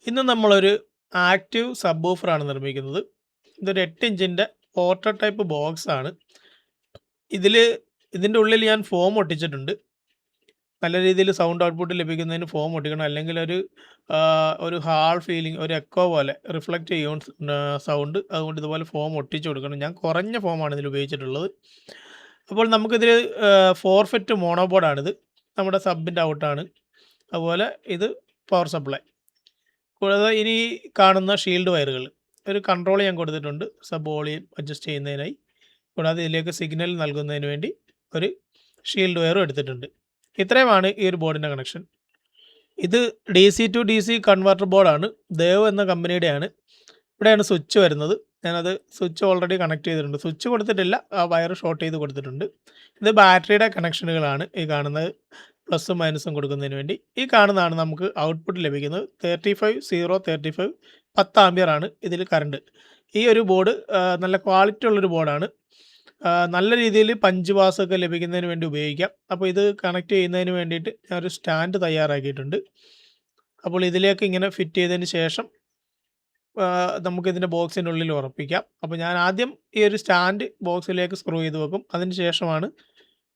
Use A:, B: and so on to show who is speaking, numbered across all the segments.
A: ഇന്ന് നമ്മളൊരു ആക്റ്റീവ് സബ്വൂഫറാണ് നിർമ്മിക്കുന്നത്. ഇതൊരു 8 ഇഞ്ചിൻ്റെ പോർട്രേ ടൈപ്പ് ബോക്സാണ്. ഇതില് ഇതിൻ്റെ ഉള്ളിൽ ഞാൻ ഫോം ഒട്ടിച്ചിട്ടുണ്ട്. നല്ല രീതിയിൽ സൗണ്ട് ഔട്ട്പുട്ട് ലഭിക്കുന്നതിന് ഫോം ഒട്ടിക്കണം. അല്ലെങ്കിൽ ഒരു ഹാൾ ഫീലിംഗ്, ഒരു എക്കോ പോലെ റിഫ്ലക്റ്റ് ചെയ്യും സൗണ്ട്. അതുകൊണ്ട് ഇതുപോലെ ഫോം ഒട്ടിച്ചു കൊടുക്കണം. ഞാൻ കുറഞ്ഞ ഫോമാണ് ഇതിൽ ഉപയോഗിച്ചിട്ടുള്ളത്. അപ്പോൾ നമുക്കിതിൽ 4 ഫെറ്റ് മോണോ ബോർഡാണിത്. നമ്മുടെ സബിൻ്റെ ഔട്ടാണ്. അതുപോലെ ഇത് പവർ സപ്ലൈ. കൂടാതെ ഇനി കാണുന്ന ഷീൽഡ് വയറുകൾ, ഒരു കൺട്രോൾ ഞാൻ കൊടുത്തിട്ടുണ്ട് സബ് വോളിയം അഡ്ജസ്റ്റ് ചെയ്യുന്നതിനായി. കൂടാതെ ഇതിലേക്ക് സിഗ്നൽ നൽകുന്നതിന് വേണ്ടി ഒരു ഷീൽഡ് വയറും എടുത്തിട്ടുണ്ട്. ഇത്രയുമാണ് ഈ ഒരു ബോർഡിൻ്റെ കണക്ഷൻ. ഇത് DC ടു DC കൺവെർട്ടർ ബോർഡാണ്. ദേവ് എന്ന കമ്പനിയുടെയാണ്. ഇവിടെയാണ് സ്വിച്ച് വരുന്നത്. ഞാനത് സ്വിച്ച് ഓൾറെഡി കണക്ട് ചെയ്തിട്ടുണ്ട്. സ്വിച്ച് കൊടുത്തിട്ടില്ല, ആ വയർ ഷോർട്ട് ചെയ്ത് കൊടുത്തിട്ടുണ്ട്. ഇത് ബാറ്ററിയുടെ കണക്ഷനുകളാണ് ഈ കാണുന്നത്, പ്ലസും മൈനസും കൊടുക്കുന്നതിന് വേണ്ടി. ഈ കാണുന്നതാണ് നമുക്ക് ഔട്ട്പുട്ട് ലഭിക്കുന്നത്. 35 10 ആംപിയർ ആണ് ഇതിൽ കറണ്ട്. ഈ ഒരു ബോർഡ് നല്ല ക്വാളിറ്റി ഉള്ളൊരു ബോർഡാണ്. നല്ല രീതിയിൽ പഞ്ച് പാസ് ഒക്കെ ലഭിക്കുന്നതിന് വേണ്ടി ഉപയോഗിക്കാം. അപ്പോൾ ഇത് കണക്ട് ചെയ്യുന്നതിന് വേണ്ടിയിട്ട് ഞാനൊരു സ്റ്റാൻഡ് തയ്യാറാക്കിയിട്ടുണ്ട്. അപ്പോൾ ഇതിലേക്ക് ഇങ്ങനെ ഫിറ്റ് ചെയ്തതിന് ശേഷം നമുക്കിതിൻ്റെ ബോക്സിൻ്റെ ഉള്ളിൽ ഉറപ്പിക്കാം. അപ്പോൾ ഞാൻ ആദ്യം ഈ ഒരു സ്റ്റാൻഡ് ബോക്സിലേക്ക് സ്ക്രൂ ചെയ്ത് വെക്കും. അതിന് ശേഷമാണ്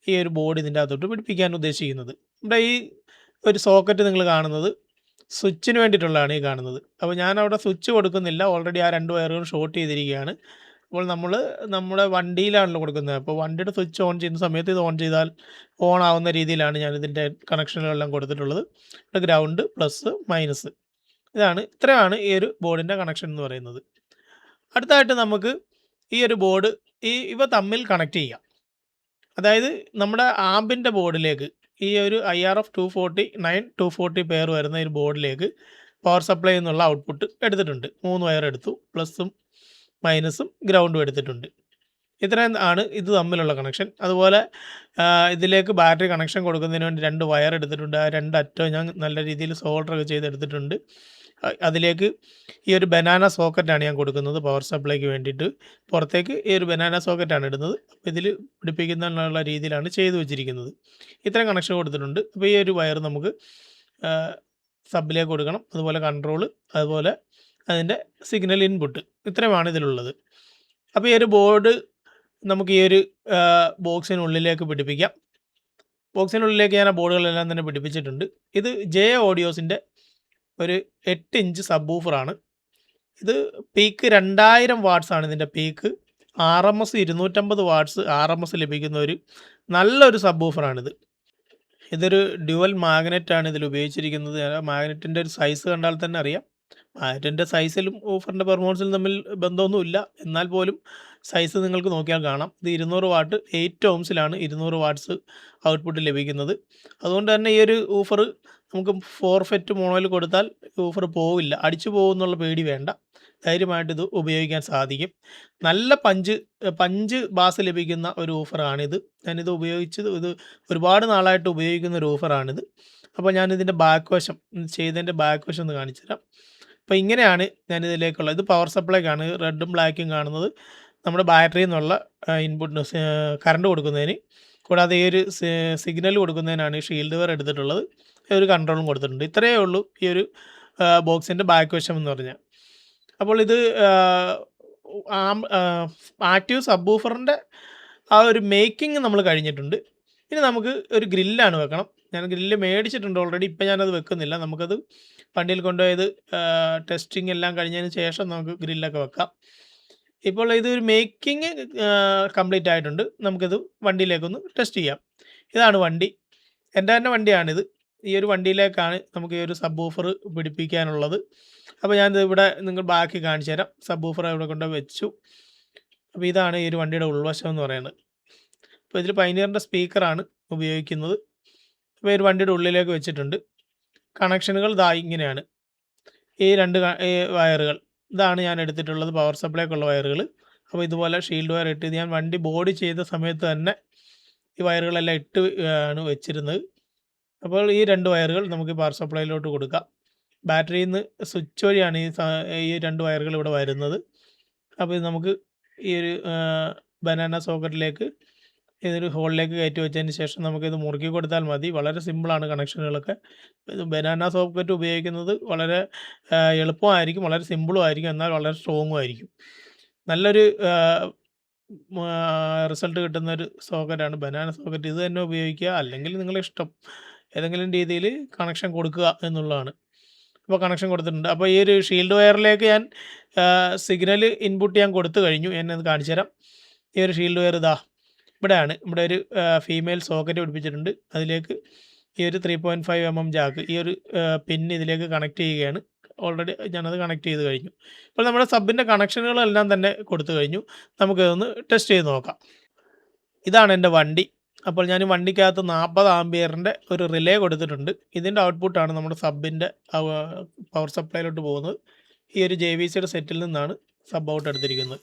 A: ഈ ഒരു ബോർഡ് ഇതിൻ്റെ അകത്തോട്ട് പിടിപ്പിക്കാൻ ഉദ്ദേശിക്കുന്നത്. ഇവിടെ ഈ ഒരു സോക്കറ്റ് നിങ്ങൾ കാണുന്നത് സ്വിച്ചിന് വേണ്ടിയിട്ടുള്ളതാണ് ഈ കാണുന്നത്. അപ്പോൾ ഞാൻ അവിടെ സ്വിച്ച് കൊടുക്കുന്നില്ല, ഓൾറെഡി ആ 2 വയറുകൾ ഷോർട്ട് ചെയ്തിരിക്കുകയാണ്. അപ്പോൾ നമ്മുടെ വണ്ടിയിലാണല്ലോ കൊടുക്കുന്നത്. അപ്പോൾ വണ്ടിയുടെ സ്വിച്ച് ഓൺ ചെയ്യുന്ന സമയത്ത് ഇത് ഓൺ ചെയ്താൽ ഓൺ ആവുന്ന രീതിയിലാണ് ഞാൻ ഇതിൻ്റെ കണക്ഷനുകളെല്ലാം കൊടുത്തിട്ടുള്ളത്. ഇവിടെ ഗ്രൗണ്ട്, പ്ലസ്, മൈനസ്, ഇത്രയാണ് ഈ ഒരു ബോർഡിൻ്റെ കണക്ഷൻ എന്ന് പറയുന്നത്. അടുത്തതായിട്ട് നമുക്ക് ഈ ഒരു ബോർഡ് ഇവ തമ്മിൽ കണക്ട് ചെയ്യാം. അതായത് നമ്മുടെ ആമ്പിൻ്റെ ബോർഡിലേക്ക് ഈ ഒരു IRF 240 പെയർ വരുന്ന ഒരു ബോർഡിലേക്ക് പവർ സപ്ലൈ എന്നുള്ള ഔട്ട്പുട്ട് എടുത്തിട്ടുണ്ട്. 3 വയർ എടുത്തു, പ്ലസും മൈനസും ഗ്രൗണ്ടും എടുത്തിട്ടുണ്ട്. ഇത്രയും ആണ് ഇത് തമ്മിലുള്ള കണക്ഷൻ. അതുപോലെ ഇതിലേക്ക് ബാറ്ററി കണക്ഷൻ കൊടുക്കുന്നതിന് വേണ്ടി 2 വയർ എടുത്തിട്ടുണ്ട്. ആ 2 അറ്റം ഞാൻ നല്ല രീതിയിൽ സോൾഡറൊക്കെ ചെയ്തെടുത്തിട്ടുണ്ട്. അതിലേക്ക് ഈ ഒരു ബനാന സോക്കറ്റാണ് ഞാൻ കൊടുക്കുന്നത് പവർ സപ്ലൈക്ക് വേണ്ടിയിട്ട്. പുറത്തേക്ക് ഈ ഒരു ബനാന സോക്കറ്റാണ് ഇടുന്നത്. അപ്പോൾ ഇതിൽ പിടിപ്പിക്കുന്നതിനുള്ള രീതിയിലാണ് ചെയ്തു വെച്ചിരിക്കുന്നത്. ഇത്രയും കണക്ഷൻ കൊടുത്തിട്ടുണ്ട്. അപ്പോൾ ഈ ഒരു വയർ നമുക്ക് സബിലേക്ക് കൊടുക്കണം. അതുപോലെ കൺട്രോൾ, അതുപോലെ അതിൻ്റെ സിഗ്നൽ ഇൻപുട്ട്, ഇത്രയുമാണ് ഇതിലുള്ളത്. അപ്പോൾ ഈ ഒരു ബോർഡ് നമുക്ക് ഈ ഒരു ബോക്സിനുള്ളിലേക്ക് പിടിപ്പിക്കാം. ബോക്സിനുള്ളിലേക്ക് ഞാൻ ആ ബോർഡുകളെല്ലാം തന്നെ പിടിപ്പിച്ചിട്ടുണ്ട്. ഇത് JA ഓഡിയോസിൻ്റെ ഒരു 8 ഇഞ്ച് സബ്വൂഫറാണ്. ഇത് പീക്ക് 2000 വാട്ട്സ് ആണ് ഇതിൻ്റെ പീക്ക്. RMS 250 വാട്ട്സ് RMS ലഭിക്കുന്ന ഒരു നല്ലൊരു സബ്വൂഫറാണിത്. ഇതൊരു ഡ്യുവൽ മാഗ്നറ്റാണ് ഇതിൽ ഉപയോഗിച്ചിരിക്കുന്നത്. മാഗ്നറ്റിൻ്റെ ഒരു സൈസ് കണ്ടാൽ തന്നെ അറിയാം. മാഗ്നറ്റിൻ്റെ സൈസിലും ഊഫറിൻ്റെ പെർഫോമൻസിലും തമ്മിൽ ബന്ധമൊന്നുമില്ല. എന്നാൽ പോലും സൈസ് നിങ്ങൾക്ക് നോക്കിയാൽ കാണാം. ഇത് 200 വാട്ട് 8 ഓംസിലാണ് 200 വാട്ട്സ് ഔട്ട്പുട്ട് ലഭിക്കുന്നത്. അതുകൊണ്ട് തന്നെ ഈ ഒരു ഊഫർ നമുക്ക് 4 ഫെറ്റ് മോണോയിൽ കൊടുത്താൽ ഊഫർ പോവില്ല, അടിച്ചു പോകുന്നുള്ള പേടി വേണ്ട. ധൈര്യമായിട്ട് ഇത് ഉപയോഗിക്കാൻ സാധിക്കും. നല്ല പഞ്ച് ബാസ് ലഭിക്കുന്ന ഒരു ഊഫറാണിത്. ഞാനിത് ഇത് ഒരുപാട് നാളായിട്ട് ഉപയോഗിക്കുന്ന ഒരു ഊഫറാണിത്. അപ്പോൾ ഞാനിതിൻ്റെ ചെയ്തതിൻ്റെ ബാക്ക് വശം ഒന്ന് കാണിച്ചു തരാം. അപ്പോൾ ഇങ്ങനെയാണ് ഞാനിതിലേക്കുള്ളത്. ഇത് പവർ സപ്ലൈക്കാണ്. റെഡും ബ്ലാക്കും കാണുന്നത് നമ്മുടെ ബാറ്ററിയിൽ നിന്നുള്ള ഇൻപുട്ട് കറണ്ട് കൊടുക്കുന്നതിന്. കൂടാതെ ഈ ഒരു സിഗ്നൽ കൊടുക്കുന്നതിനാണ് ഈ ഷീൽഡ് വയർ എടുത്തിട്ടുള്ളത്. ഒരു കൺട്രോളും കൊടുത്തിട്ടുണ്ട്. ഇത്രയേ ഉള്ളൂ ഈ ഒരു ബോക്സിൻ്റെ ബാക്ക് വശം എന്ന് പറഞ്ഞാൽ. അപ്പോൾ ഇത് ആക്റ്റീവ് സബ്വൂഫറിൻ്റെ ആ ഒരു മേക്കിംഗ് നമ്മൾ കഴിഞ്ഞിട്ടുണ്ട്. ഇനി നമുക്ക് ഒരു ഗ്രില്ലാണ് വെക്കണം. ഞാൻ ഗ്രില്ല് മേടിച്ചിട്ടുണ്ട് ഓൾറെഡി. ഇപ്പം ഞാനത് വെക്കുന്നില്ല. നമുക്കത് വണ്ടിയിൽ കൊണ്ടുപോയത് ടെസ്റ്റിംഗ് എല്ലാം കഴിഞ്ഞതിന് ശേഷം നമുക്ക് ഗ്രില്ലൊക്കെ വെക്കാം. ഇപ്പോൾ ഇതൊരു മേക്കിംഗ് കംപ്ലീറ്റ് ആയിട്ടുണ്ട്. നമുക്കിത് വണ്ടിയിലേക്കൊന്ന് ടെസ്റ്റ് ചെയ്യാം. ഇതാണ് വണ്ടി. എൻ്റെ തന്നെ വണ്ടിയാണിത്. ഈ ഒരു വണ്ടിയിലേക്കാണ് നമുക്ക് ഈ ഒരു സബ്വൂഫർ പിടിപ്പിക്കാനുള്ളത്. അപ്പോൾ ഞാനിത് ഇവിടെ നിങ്ങൾ ബാക്കി കാണിച്ചു തരാം. സബ്വൂഫർ ഇവിടെ കൊണ്ട് വെച്ചു. അപ്പോൾ ഇതാണ് ഈ ഒരു വണ്ടിയുടെ ഉൾവശം എന്ന് പറയുന്നത്. അപ്പോൾ ഇതിൽ പൈനിയറിൻ്റെ സ്പീക്കറാണ് ഉപയോഗിക്കുന്നത്. അപ്പോൾ ഈ ഒരു വണ്ടിയുടെ ഉള്ളിലേക്ക് വെച്ചിട്ടുണ്ട്. കണക്ഷനുകൾ ഇങ്ങനെയാണ്. ഈ 2 വയറുകൾ ഇതാണ് ഞാൻ എടുത്തിട്ടുള്ളത്, പവർ സപ്ലൈക്കുള്ള വയറുകൾ. അപ്പോൾ ഇതുപോലെ ഷീൽഡ് വയർ ഇട്ട് ഞാൻ വണ്ടി ബോഡി ചെയ്ത സമയത്ത് തന്നെ ഈ വയറുകളെല്ലാം ആണ് വെച്ചിരുന്നത്. അപ്പോൾ ഈ 2 വയറുകൾ നമുക്ക് പവർ സപ്ലൈയിലോട്ട് കൊടുക്കാം. ബാറ്ററിയിൽ നിന്ന് സ്വിച്ച് വഴിയാണ് ഈ 2 വയറുകൾ ഇവിടെ വരുന്നത്. അപ്പോൾ ഇത് നമുക്ക് ഈ ഒരു ബനാന സോക്കറ്റിലേക്ക് ഇതൊരു ഹോളിലേക്ക് കയറ്റി വെച്ചതിന് ശേഷം നമുക്കിത് മുറുക്കി കൊടുത്താൽ മതി. വളരെ സിമ്പിളാണ് കണക്ഷനുകളൊക്കെ. ഇത് ബനാന സോക്കറ്റ് ഉപയോഗിക്കുന്നത് വളരെ എളുപ്പമായിരിക്കും, വളരെ സിമ്പിളും ആയിരിക്കും, എന്നാൽ വളരെ സ്ട്രോങ്ങും ആയിരിക്കും. നല്ലൊരു റിസൾട്ട് കിട്ടുന്നൊരു സോക്കറ്റാണ് ബനാന സോക്കറ്റ്. ഇത് തന്നെ ഉപയോഗിക്കുക, അല്ലെങ്കിൽ നിങ്ങളുടെ ഇഷ്ടം ഏതെങ്കിലും രീതിയിൽ കണക്ഷൻ കൊടുക്കുക എന്നുള്ളതാണ്. അപ്പോൾ കണക്ഷൻ കൊടുത്തിട്ടുണ്ട്. അപ്പോൾ ഈ ഒരു ഷീൽഡ് വയറിലേക്ക് ഞാൻ സിഗ്നൽ ഇൻപുട്ട് ഞാൻ കൊടുത്തു കഴിഞ്ഞു. ഞാനത് കാണിച്ചു തരാം. ഈ ഒരു ഷീൽഡ് വയർ ഇതാ ഇവിടെയാണ്. ഇവിടെ ഒരു ഫീമെയിൽ സോക്കറ്റ് പിടിപ്പിച്ചിട്ടുണ്ട്. അതിലേക്ക് ഈ ഒരു 3.5 mm ജാക്ക്, ഈ ഒരു പിൻ ഇതിലേക്ക് കണക്ട് ചെയ്യുകയാണ്. ഓൾറെഡി ഞാനത് കണക്ട് ചെയ്ത് കഴിഞ്ഞു. ഇപ്പോൾ നമ്മുടെ സബിൻ്റെ കണക്ഷനുകളെല്ലാം തന്നെ കൊടുത്തു കഴിഞ്ഞു. നമുക്കിതൊന്ന് ടെസ്റ്റ് ചെയ്ത് നോക്കാം. ഇതാണ് എൻ്റെ വണ്ടി. അപ്പോൾ ഞാൻ വണ്ടിക്കകത്ത് 40 ആംപിയറിൻ്റെ ഒരു റിലേ കൊടുത്തിട്ടുണ്ട്. ഇതിൻ്റെ ഔട്ട്പുട്ടാണ് നമ്മുടെ സബിൻ്റെ പവർ സപ്ലൈയിലോട്ട് പോകുന്നത്. ഈ ഒരു JVCയുടെ സെറ്റിൽ നിന്നാണ് സബ് ഔട്ട് എടുത്തിരിക്കുന്നത്.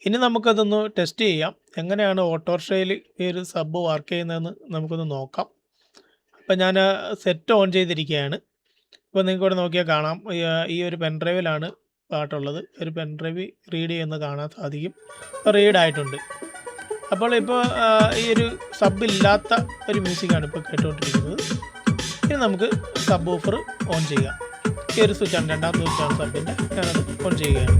A: ഇനി നമുക്കതൊന്ന് ടെസ്റ്റ് ചെയ്യാം. എങ്ങനെയാണ് ഓട്ടോറിക്ഷയിൽ ഈ ഒരു സബ് വർക്ക് ചെയ്യുന്നതെന്ന് നമുക്കൊന്ന് നോക്കാം. അപ്പോൾ ഞാൻ സെറ്റ് ഓൺ ചെയ്തിരിക്കുകയാണ്. ഇപ്പോൾ നിങ്ങൾക്ക് ഇവിടെ നോക്കിയാൽ കാണാം, ഈ ഒരു പെൻഡ്രൈവിലാണ് പാട്ടുള്ളത്. ഒരു പെൻഡ്രൈവ് റീഡ് ചെയ്യുന്നത് കാണാൻ സാധിക്കും. ഇപ്പോൾ റീഡായിട്ടുണ്ട്. അപ്പോൾ ഇപ്പോൾ ഈ ഒരു സബ് ഇല്ലാത്ത ഒരു മ്യൂസിക്കാണ് ഇപ്പോൾ കേട്ടുകൊണ്ടിരിക്കുന്നത്. ഇനി നമുക്ക് സബ് വൂഫർ ഓൺ ചെയ്യാം. ഈ ഒരു സ്വിച്ചാണ്, രണ്ടാമത്തെ സ്വിച്ചാണ് സബിൻ്റെ. ഞാനത് ഓൺ ചെയ്യുകയാണ്.